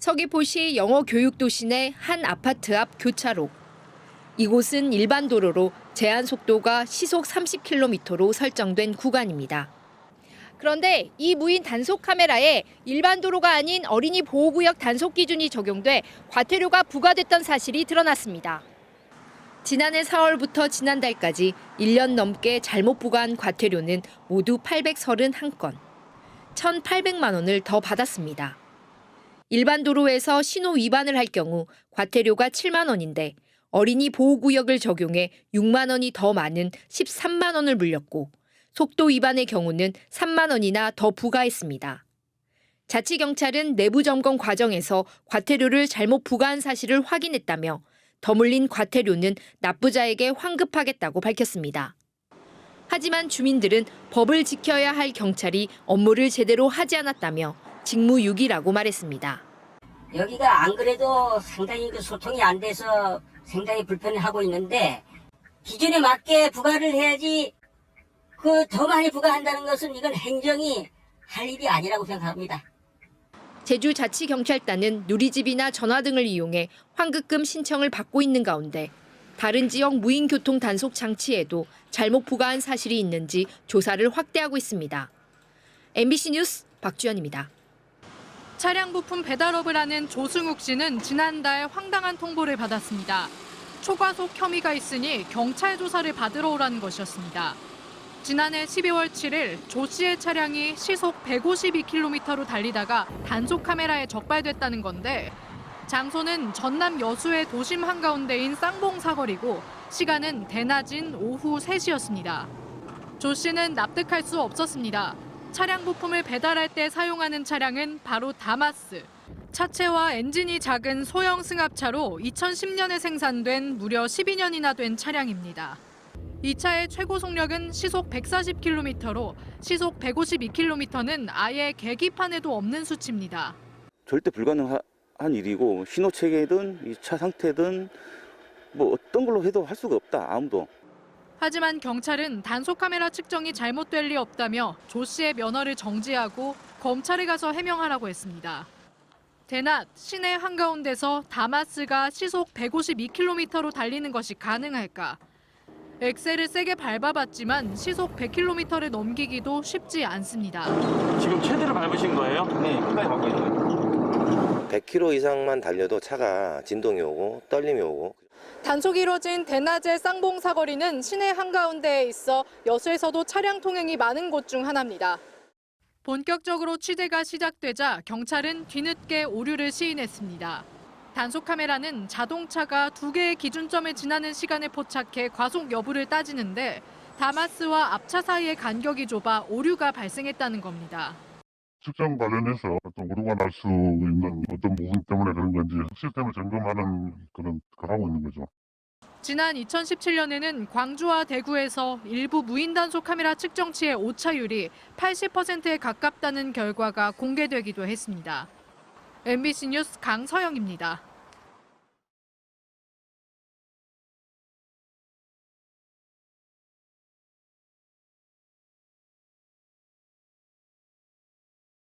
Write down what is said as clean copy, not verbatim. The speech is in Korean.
서귀포시 영어 교육도시 내 한 아파트 앞 교차로. 이곳은 일반 도로로 제한 속도가 시속 30km로 설정된 구간입니다. 그런데 이 무인 단속 카메라에 일반 도로가 아닌 어린이 보호구역 단속 기준이 적용돼 과태료가 부과됐던 사실이 드러났습니다. 지난해 4월부터 지난달까지 1년 넘게 잘못 부과한 과태료는 모두 831건, 1,800만 원을 더 받았습니다. 일반 도로에서 신호 위반을 할 경우 과태료가 7만 원인데 어린이 보호구역을 적용해 6만 원이 더 많은 13만 원을 물렸고 속도 위반의 경우는 3만 원이나 더 부과했습니다. 자치경찰은 내부 점검 과정에서 과태료를 잘못 부과한 사실을 확인했다며 더 물린 과태료는 납부자에게 환급하겠다고 밝혔습니다. 하지만 주민들은 법을 지켜야 할 경찰이 업무를 제대로 하지 않았다며 직무유기라고 말했습니다. 여기가 안 그래도 상당히 소통이 안 돼서 상당히 불편해하고 있는데 기준에 맞게 부과를 해야지 더 많이 부과한다는 것은 이건 행정이 할 일이 아니라고 생각합니다. 제주자치경찰단은 누리집이나 전화 등을 이용해 환급금 신청을 받고 있는 가운데 다른 지역 무인교통 단속 장치에도 잘못 부과한 사실이 있는지 조사를 확대하고 있습니다. MBC 뉴스 박주연입니다. 차량 부품 배달업을 하는 조승욱 씨는 지난달 황당한 통보를 받았습니다. 초과속 혐의가 있으니 경찰 조사를 받으러 오라는 것이었습니다. 지난해 12월 7일 조 씨의 차량이 시속 152km로 달리다가 단속 카메라에 적발됐다는 건데 장소는 전남 여수의 도심 한가운데인 쌍봉 사거리고 시간은 대낮인 오후 3시였습니다. 조 씨는 납득할 수 없었습니다. 차량 부품을 배달할 때 사용하는 차량은 바로 다마스. 차체와 엔진이 작은 소형 승합차로 2010년에 생산된 무려 12년이나 된 차량입니다. 이 차의 최고 속력은 시속 140km로 시속 152km는 아예 계기판에도 없는 수치입니다. 절대 불가능한 일이고 신호 체계든 이 차 상태든 뭐 어떤 걸로 해도 할 수가 없다, 아무도. 하지만 경찰은 단속 카메라 측정이 잘못될 리 없다며 조 씨의 면허를 정지하고 검찰에 가서 해명하라고 했습니다. 대낮 시내 한가운데서 다마스가 시속 152km로 달리는 것이 가능할까? 엑셀을 세게 밟아봤지만 시속 100km를 넘기기도 쉽지 않습니다. 지금 최대로 밟으신 거예요? 네, 끝까지 밟고 있는 거예요. 100km 이상만 달려도 차가 진동이 오고 떨림이 오고. 단속이 이뤄진 대낮의 쌍봉 사거리는 시내 한가운데에 있어 여수에서도 차량 통행이 많은 곳 중 하나입니다. 본격적으로 취재가 시작되자 경찰은 뒤늦게 오류를 시인했습니다. 단속 카메라는 자동차가 2개의 기준점을 지나는 시간에 포착해 과속 여부를 따지는데 다마스와 앞차 사이의 간격이 좁아 오류가 발생했다는 겁니다. 측정 관련해서 어떤 오류가 날 수 있는 어떤 부분 때문에 그런 건지 시스템을 점검하는 하고 있는 거죠. 지난 2017년에는 광주와 대구에서 일부 무인 단속 카메라 측정치의 오차율이 80%에 가깝다는 결과가 공개되기도 했습니다. MBC 뉴스 강서영입니다.